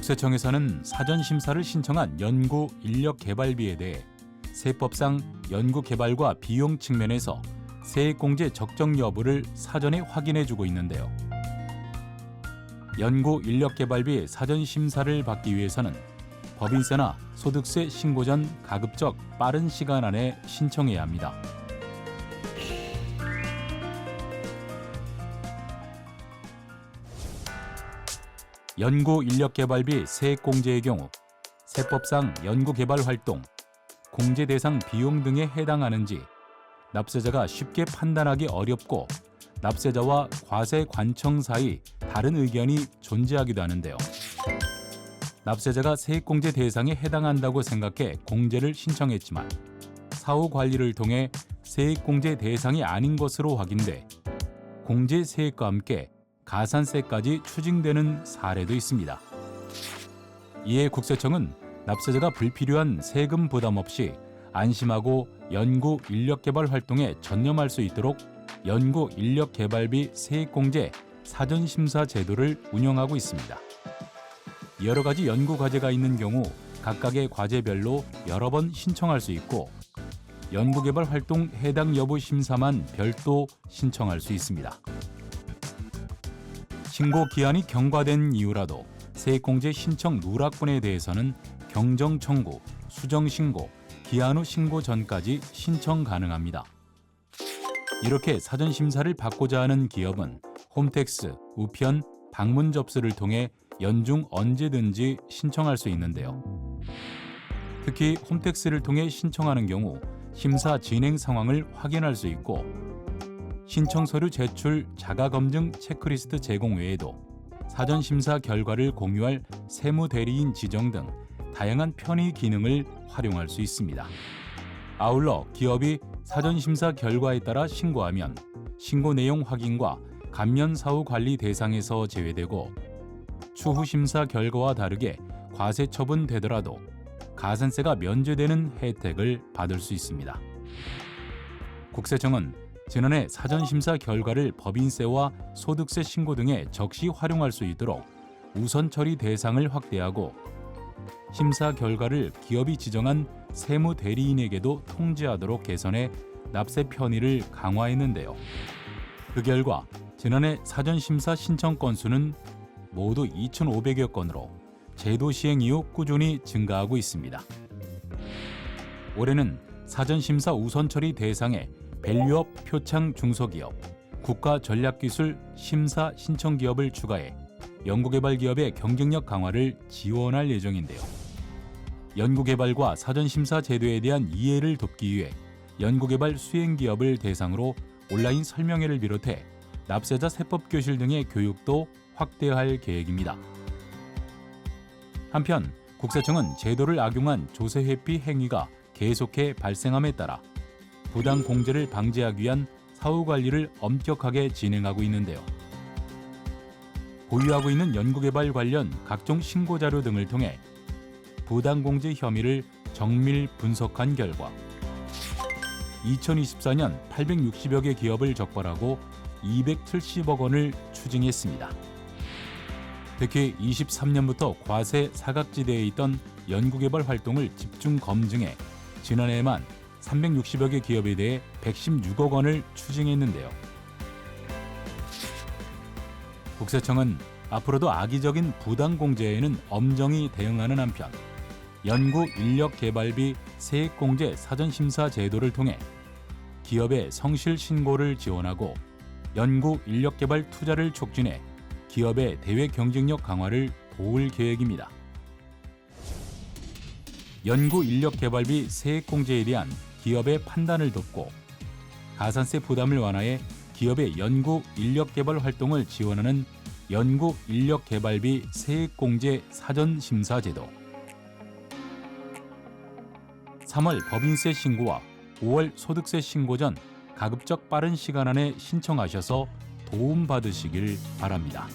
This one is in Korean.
국세청에서는 사전 심사를 신청한 연구 인력 개발비에 대해 세법상 연구 개발과 비용 측면에서 세액공제 적정 여부를 사전에 확인해주고 있는데요. 연구 인력 개발비 사전 심사를 받기 위해서는 법인세나 소득세 신고 전 가급적 빠른 시간 안에 신청해야 합니다. 연구 인력 개발비 세액공제의 경우 세법상 연구개발 활동, 공제 대상 비용 등에 해당하는지 납세자가 쉽게 판단하기 어렵고 납세자와 과세 관청 사이 다른 의견이 존재하기도 하는데요. 납세자가 세액공제 대상에 해당한다고 생각해 공제를 신청했지만 사후 관리를 통해 세액공제 대상이 아닌 것으로 확인돼 공제 세액과 함께 가산세까지 추징되는 사례도 있습니다. 이에 국세청은 납세자가 불필요한 세금 부담 없이 안심하고 연구 인력 개발 활동에 전념할 수 있도록 연구 인력 개발비 세액공제 사전 심사 제도를 운영하고 있습니다. 여러 가지 연구 과제가 있는 경우 각각의 과제별로 여러 번 신청할 수 있고 연구 개발 활동 해당 여부 심사만 별도 신청할 수 있습니다. 신고 기한이 경과된 이후라도 세액공제 신청 누락분에 대해서는 경정 청구, 수정 신고, 기한 후 신고 전까지 신청 가능합니다. 이렇게 사전 심사를 받고자 하는 기업은 홈택스, 우편, 방문 접수를 통해 연중 언제든지 신청할 수 있는데요. 특히 홈택스를 통해 신청하는 경우 심사 진행 상황을 확인할 수 있고 신청 서류 제출, 자가검증 체크리스트 제공 외에도 사전 심사 결과를 공유할 세무대리인 지정 등 다양한 편의 기능을 활용할 수 있습니다. 아울러 기업이 사전 심사 결과에 따라 신고하면 신고 내용 확인과 감면 사후 관리 대상에서 제외되고 추후 심사 결과와 다르게 과세 처분되더라도 가산세가 면제되는 혜택을 받을 수 있습니다. 국세청은 지난해 사전 심사 결과를 법인세와 소득세 신고 등에 적시 활용할 수 있도록 우선 처리 대상을 확대하고 심사 결과를 기업이 지정한 세무 대리인에게도 통지하도록 개선해 납세 편의를 강화했는데요. 그 결과 지난해 사전 심사 신청 건수는 모두 2,500여 건으로 제도 시행 이후 꾸준히 증가하고 있습니다. 올해는 사전 심사 우선 처리 대상에 밸류업 표창 중소기업, 국가전략기술 심사 신청기업을 추가해 연구개발 기업의 경쟁력 강화를 지원할 예정인데요. 연구개발과 사전심사 제도에 대한 이해를 돕기 위해 연구개발 수행기업을 대상으로 온라인 설명회를 비롯해 납세자 세법교실 등의 교육도 확대할 계획입니다. 한편 국세청은 제도를 악용한 조세회피 행위가 계속해 발생함에 따라 부당 공제를 방지하기 위한 사후 관리를 엄격하게 진행하고 있는데요. 보유하고 있는 연구개발 관련 각종 신고 자료 등을 통해 부당 공제 혐의를 정밀 분석한 결과 2024년 860여 개 기업을 적발하고 270억 원을 추징했습니다. 특히 23년부터 과세 사각지대에 있던 연구개발 활동을 집중 검증해 지난해에만 360여 개 기업에 대해 116억 원을 추징했는데요. 국세청은 앞으로도 악의적인 부당 공제에는 엄정히 대응하는 한편 연구 인력 개발비 세액공제 사전심사 제도를 통해 기업의 성실 신고를 지원하고 연구 인력 개발 투자를 촉진해 기업의 대외 경쟁력 강화를 도울 계획입니다. 연구 인력 개발비 세액공제에 대한 기업의 판단을 돕고 가산세 부담을 완화해 기업의 연구 인력 개발 활동을 지원하는 연구 인력 개발비 세액공제 사전 심사 제도. 3월 법인세 신고와 5월 소득세 신고 전 가급적 빠른 시간 안에 신청하셔서 도움 받으시길 바랍니다.